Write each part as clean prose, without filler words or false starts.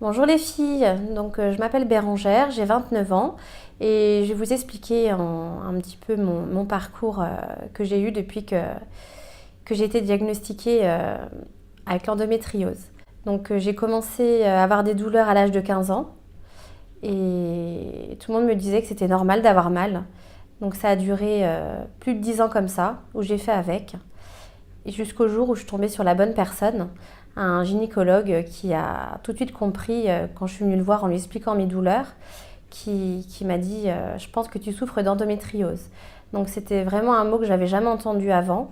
Bonjour les filles, je m'appelle Bérangère, j'ai 29 ans et je vais vous expliquer un petit peu mon parcours que j'ai eu depuis que j'ai été diagnostiquée avec l'endométriose. J'ai commencé à avoir des douleurs à l'âge de 15 ans et tout le monde me disait que c'était normal d'avoir mal. Donc ça a duré plus de 10 ans comme ça, où j'ai fait avec. Et jusqu'au jour où je suis tombée sur la bonne personne, un gynécologue qui a tout de suite compris quand je suis venue le voir en lui expliquant mes douleurs, qui m'a dit je pense que tu souffres d'endométriose. Donc c'était vraiment un mot que j'avais jamais entendu avant.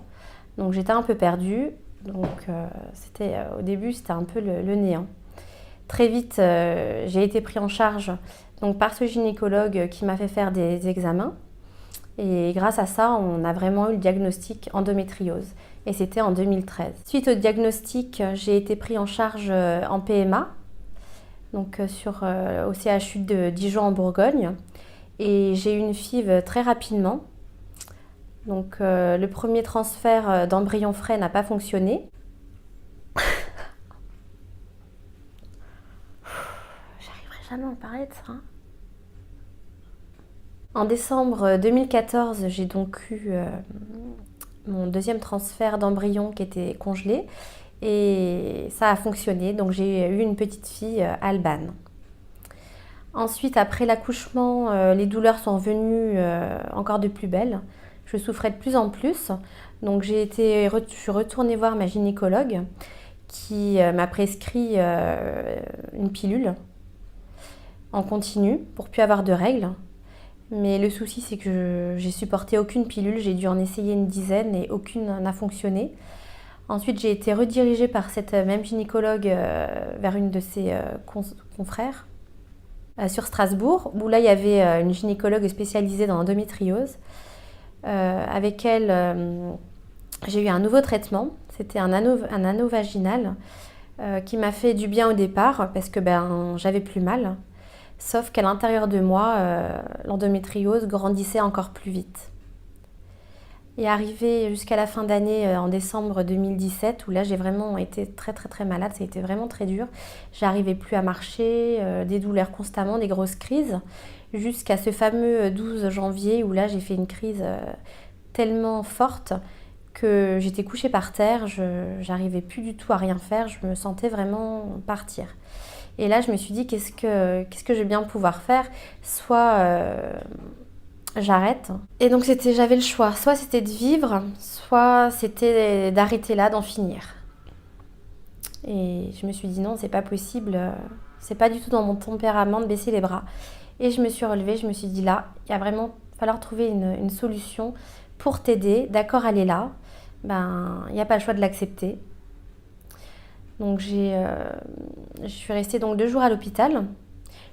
Donc j'étais un peu perdue. Au début c'était un peu le néant. Très vite j'ai été prise en charge par ce gynécologue qui m'a fait faire des examens. Et grâce à ça, on a vraiment eu le diagnostic endométriose. Et c'était en 2013. Suite au diagnostic, j'ai été prise en charge en PMA, au CHU de Dijon en Bourgogne. Et j'ai eu une FIV très rapidement. Le premier transfert d'embryon frais n'a pas fonctionné. J'arriverai jamais à en parler de ça. En décembre 2014, j'ai donc eu mon deuxième transfert d'embryon qui était congelé et ça a fonctionné. Donc j'ai eu une petite fille Alban. Ensuite, après l'accouchement, les douleurs sont venues encore de plus belle. Je souffrais de plus en plus. Donc je suis retournée voir ma gynécologue qui m'a prescrit une pilule en continu pour plus avoir de règles. Mais le souci, c'est que j'ai supporté aucune pilule. J'ai dû en essayer une dizaine et aucune n'a fonctionné. Ensuite, j'ai été redirigée par cette même gynécologue vers une de ses confrères sur Strasbourg, où là, il y avait une gynécologue spécialisée dans l'endométriose. Avec elle, j'ai eu un nouveau traitement. C'était un anneau vaginal qui m'a fait du bien au départ parce que j'avais plus mal. Sauf qu'à l'intérieur de moi, l'endométriose grandissait encore plus vite. Et arrivé jusqu'à la fin d'année, en décembre 2017, où là j'ai vraiment été très très très malade, ça a été vraiment très dur. J'arrivais plus à marcher, des douleurs constamment, des grosses crises, jusqu'à ce fameux 12 janvier où là j'ai fait une crise tellement forte que j'étais couchée par terre, j'arrivais plus du tout à rien faire, je me sentais vraiment partir. Et là, je me suis dit, qu'est-ce que je vais bien pouvoir faire ? Soit j'arrête. Et donc, j'avais le choix. Soit c'était de vivre, soit c'était d'arrêter là, d'en finir. Et je me suis dit, non, c'est pas possible. C'est pas du tout dans mon tempérament de baisser les bras. Et je me suis relevée, je me suis dit, là, il va vraiment falloir trouver une solution pour t'aider. D'accord, elle est là. Il n'y a pas le choix de l'accepter. Donc je suis restée 2 jours à l'hôpital.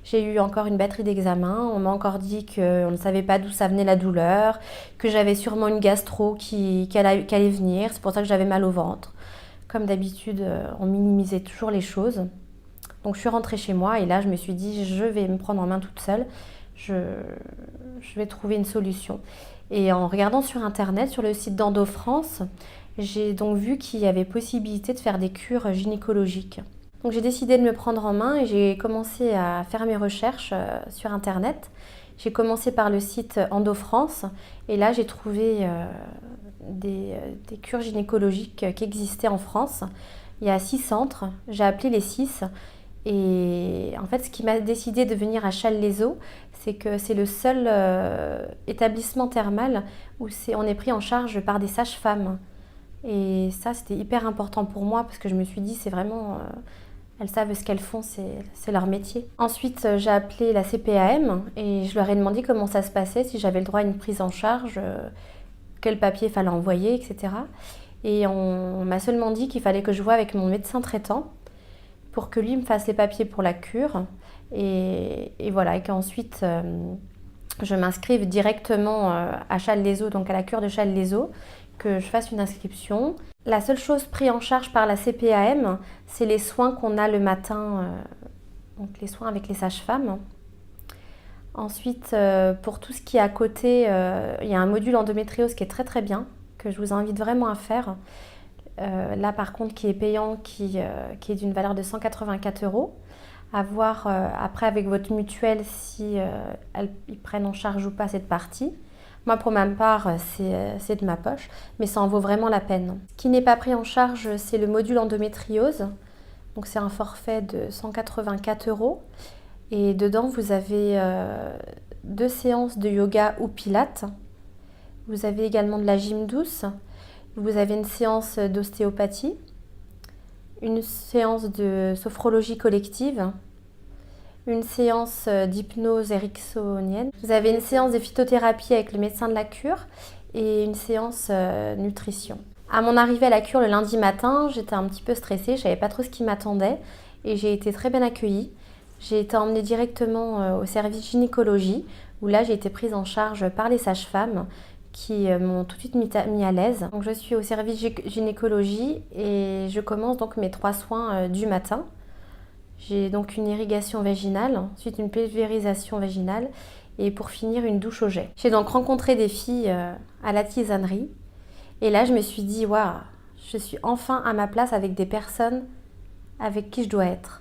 J'ai eu encore une batterie d'examens. On m'a encore dit qu'on ne savait pas d'où ça venait la douleur, que j'avais sûrement une gastro qui allait venir. C'est pour ça que j'avais mal au ventre. Comme d'habitude, on minimisait toujours les choses. Donc je suis rentrée chez moi et là je me suis dit je vais me prendre en main toute seule. Je vais trouver une solution. Et en regardant sur internet, sur le site d'EndoFrance, j'ai donc vu qu'il y avait possibilité de faire des cures gynécologiques. Donc j'ai décidé de me prendre en main et j'ai commencé à faire mes recherches sur internet. J'ai commencé par le site EndoFrance et là j'ai trouvé des cures gynécologiques qui existaient en France. Il y a 6 centres, j'ai appelé les 6 et en fait ce qui m'a décidé de venir à Challes-les-Eaux, c'est que c'est le seul établissement thermal où on est pris en charge par des sages-femmes. Et ça, c'était hyper important pour moi parce que je me suis dit, c'est vraiment... elles savent ce qu'elles font, c'est leur métier. Ensuite, j'ai appelé la CPAM et je leur ai demandé comment ça se passait, si j'avais le droit à une prise en charge, quel papier fallait envoyer, etc. Et on m'a seulement dit qu'il fallait que je voie avec mon médecin traitant pour que lui me fasse les papiers pour la cure. Et voilà, et qu'ensuite, je m'inscrive directement à Challes-les-Eaux, donc à la cure de Challes-les-Eaux, que je fasse une inscription. La seule chose prise en charge par la CPAM, c'est les soins qu'on a le matin, donc les soins avec les sages-femmes. Ensuite, pour tout ce qui est à côté, il y a un module endométriose qui est très très bien, que je vous invite vraiment à faire. Là par contre qui est payant, qui est d'une valeur de 184 €. À voir après avec votre mutuelle si ils prennent en charge ou pas cette partie. Moi, pour ma part, c'est de ma poche, mais ça en vaut vraiment la peine. Ce qui n'est pas pris en charge, c'est le module endométriose. Donc, c'est un forfait de 184 euros. Et dedans, vous avez 2 séances de yoga ou pilates. Vous avez également de la gym douce. Vous avez une séance d'ostéopathie, une séance de sophrologie collective, une séance d'hypnose ericksonienne. Vous avez une séance de phytothérapie avec le médecin de la cure et une séance nutrition. À mon arrivée à la cure le lundi matin, j'étais un petit peu stressée, je savais pas trop ce qui m'attendait et j'ai été très bien accueillie. J'ai été emmenée directement au service gynécologie où là j'ai été prise en charge par les sages-femmes qui m'ont tout de suite mis à l'aise. Donc je suis au service gynécologie et je commence donc mes 3 soins du matin. J'ai donc une irrigation vaginale, ensuite une pulvérisation vaginale et pour finir une douche au jet. J'ai donc rencontré des filles à la tisanerie et là je me suis dit waouh, je suis enfin à ma place avec des personnes avec qui je dois être.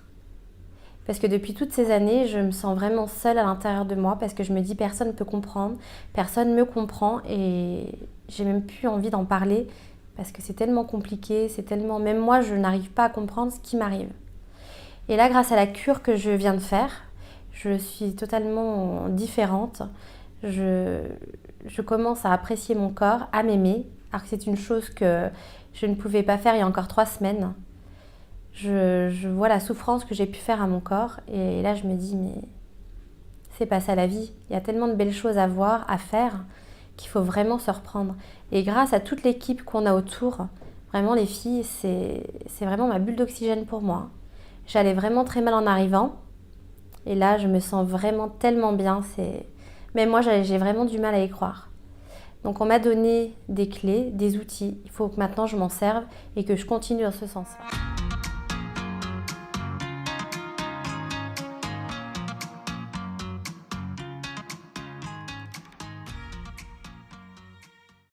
Parce que depuis toutes ces années, je me sens vraiment seule à l'intérieur de moi parce que je me dis personne ne peut comprendre, personne me comprend et j'ai même plus envie d'en parler parce que c'est tellement compliqué, c'est tellement... Même moi, je n'arrive pas à comprendre ce qui m'arrive. Et là, grâce à la cure que je viens de faire, je suis totalement différente. Je commence à apprécier mon corps, à m'aimer, alors que c'est une chose que je ne pouvais pas faire il y a encore 3 semaines. Je vois la souffrance que j'ai pu faire à mon corps et là je me dis mais c'est pas ça la vie. Il y a tellement de belles choses à voir, à faire qu'il faut vraiment se reprendre. Et grâce à toute l'équipe qu'on a autour, vraiment les filles, c'est vraiment ma bulle d'oxygène pour moi. J'allais vraiment très mal en arrivant et là je me sens vraiment tellement bien. Même moi j'ai vraiment du mal à y croire. Donc on m'a donné des clés, des outils. Il faut que maintenant je m'en serve et que je continue dans ce sens-là.